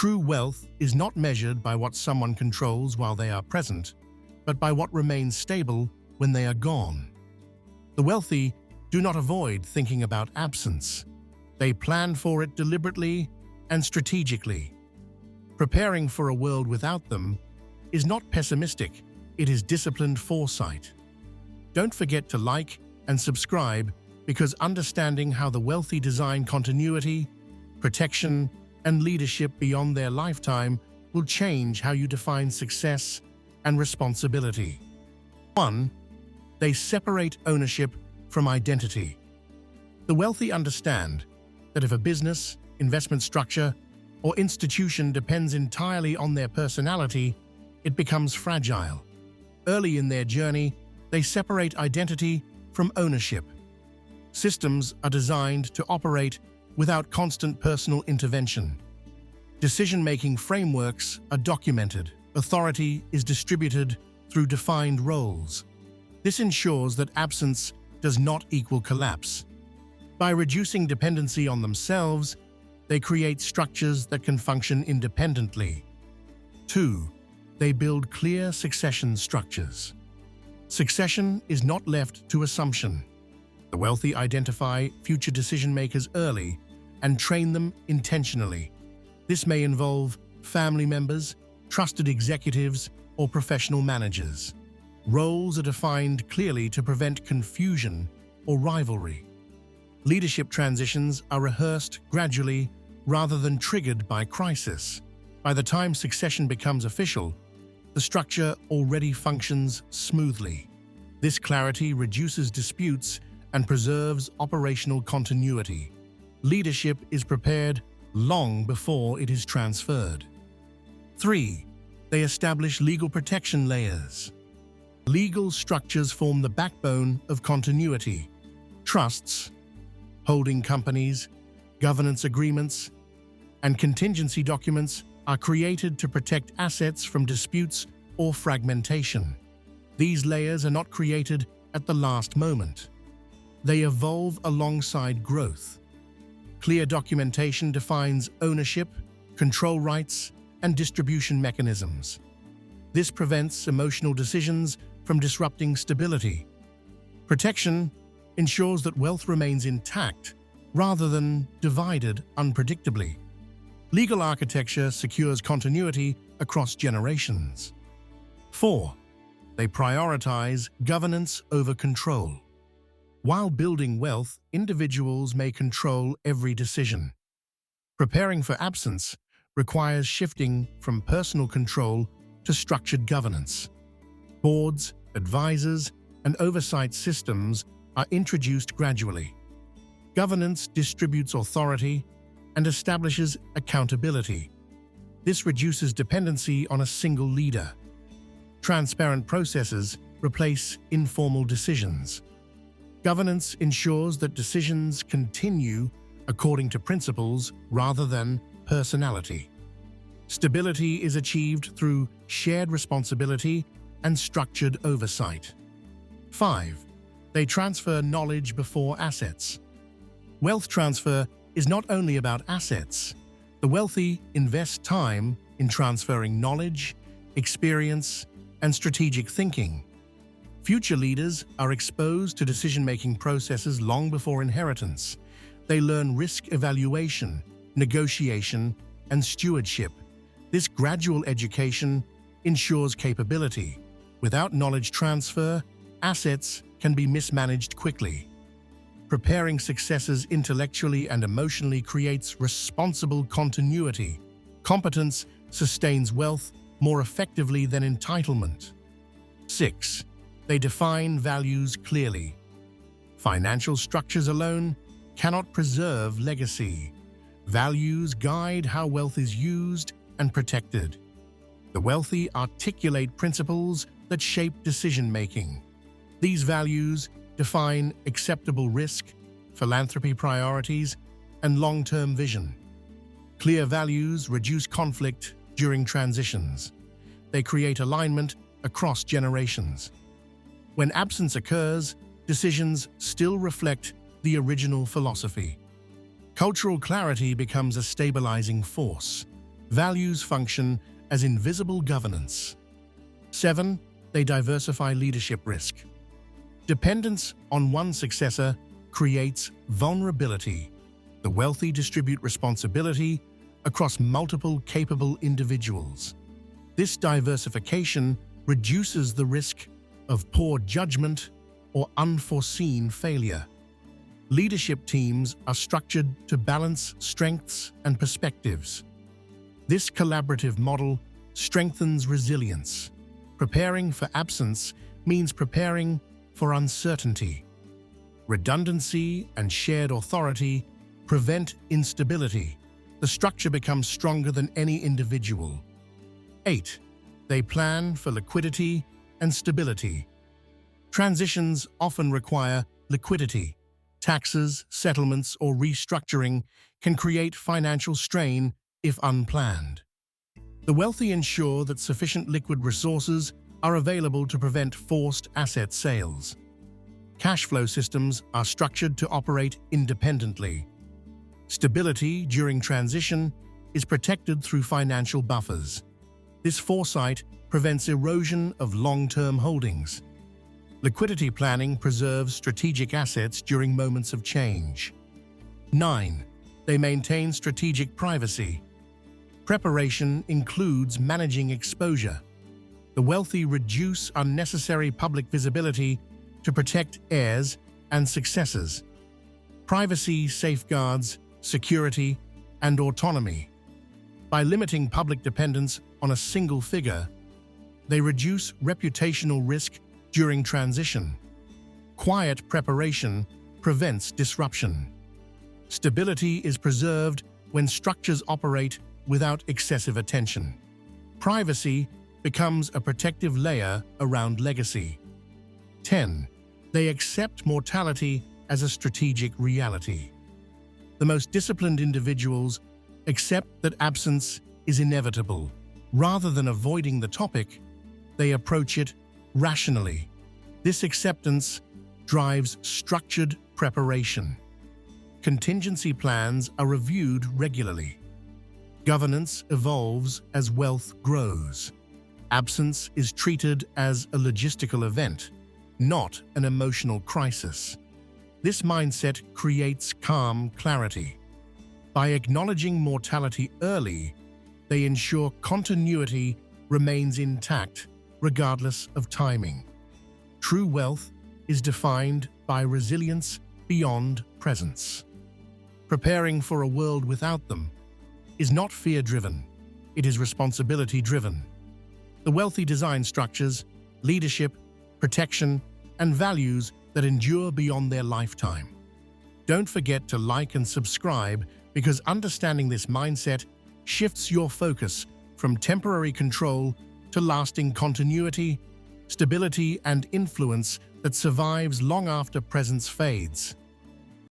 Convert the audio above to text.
True wealth is not measured by what someone controls while they are present, but by what remains stable when they are gone. The wealthy do not avoid thinking about absence. They plan for it deliberately and strategically. Preparing for a world without them is not pessimistic, it is disciplined foresight. Don't forget to like and subscribe, because understanding how the wealthy design continuity, protection, and leadership beyond their lifetime will change how you define success and responsibility. 1. They separate ownership from identity. The wealthy understand that if a business, investment structure, or institution depends entirely on their personality, it becomes fragile. Early in their journey, they separate identity from ownership. Systems are designed to operate without constant personal intervention. Decision-making frameworks are documented. Authority is distributed through defined roles. This ensures that absence does not equal collapse. By reducing dependency on themselves, they create structures that can function independently. 2. They build clear succession structures. Succession is not left to assumption. The wealthy identify future decision-makers early and train them intentionally. This may involve family members, trusted executives, or professional managers. Roles are defined clearly to prevent confusion or rivalry. Leadership transitions are rehearsed gradually rather than triggered by crisis. By the time succession becomes official, the structure already functions smoothly. This clarity reduces disputes and preserves operational continuity. Leadership is prepared long before it is transferred. 3. They establish legal protection layers. Legal structures form the backbone of continuity. Trusts, holding companies, governance agreements, and contingency documents are created to protect assets from disputes or fragmentation. These layers are not created at the last moment. They evolve alongside growth. Clear documentation defines ownership, control rights, and distribution mechanisms. This prevents emotional decisions from disrupting stability. Protection ensures that wealth remains intact rather than divided unpredictably. Legal architecture secures continuity across generations. 4. They prioritize governance over control. While building wealth, individuals may control every decision. Preparing for absence requires shifting from personal control to structured governance. Boards, advisors, and oversight systems are introduced gradually. Governance distributes authority and establishes accountability. This reduces dependency on a single leader. Transparent processes replace informal decisions. Governance ensures that decisions continue according to principles rather than personality. Stability is achieved through shared responsibility and structured oversight. 5. They transfer knowledge before assets. Wealth transfer is not only about assets. The wealthy invest time in transferring knowledge, experience, and strategic thinking. Future leaders are exposed to decision-making processes long before inheritance. They learn risk evaluation, negotiation, and stewardship. This gradual education ensures capability. Without knowledge transfer, assets can be mismanaged quickly. Preparing successors intellectually and emotionally creates responsible continuity. Competence sustains wealth more effectively than entitlement. 6. They define values clearly. Financial structures alone cannot preserve legacy. Values guide how wealth is used and protected. The wealthy articulate principles that shape decision-making. These values define acceptable risk, philanthropy priorities, and long-term vision. Clear values reduce conflict during transitions. They create alignment across generations. When absence occurs, decisions still reflect the original philosophy. Cultural clarity becomes a stabilizing force. Values function as invisible governance. 7. They diversify leadership risk. Dependence on one successor creates vulnerability. The wealthy distribute responsibility across multiple capable individuals. This diversification reduces the risk of poor judgment or unforeseen failure. Leadership teams are structured to balance strengths and perspectives. This collaborative model strengthens resilience. Preparing for absence means preparing for uncertainty. Redundancy and shared authority prevent instability. The structure becomes stronger than any individual. 8. They plan for liquidity and stability. Transitions often require liquidity. Taxes, settlements, or restructuring can create financial strain if unplanned. The wealthy ensure that sufficient liquid resources are available to prevent forced asset sales. Cash flow systems are structured to operate independently. Stability during transition is protected through financial buffers. This foresight prevents erosion of long-term holdings. Liquidity planning preserves strategic assets during moments of change. 9. They maintain strategic privacy. Preparation includes managing exposure. The wealthy reduce unnecessary public visibility to protect heirs and successors. Privacy safeguards security and autonomy. By limiting public dependence on a single figure, they reduce reputational risk during transition. Quiet preparation prevents disruption. Stability is preserved when structures operate without excessive attention. Privacy becomes a protective layer around legacy. 10. They accept mortality as a strategic reality. The most disciplined individuals accept that absence is inevitable. Rather than avoiding the topic, they approach it rationally. This acceptance drives structured preparation. Contingency plans are reviewed regularly. Governance evolves as wealth grows. Absence is treated as a logistical event, not an emotional crisis. This mindset creates calm clarity. By acknowledging mortality early, they ensure continuity remains intact regardless of timing. True wealth is defined by resilience beyond presence. Preparing for a world without them is not fear-driven, it is responsibility-driven. The wealthy design structures, leadership, protection, and values that endure beyond their lifetime. Don't forget to like and subscribe because understanding this mindset shifts your focus from temporary control to lasting continuity, stability, and influence that survives long after presence fades.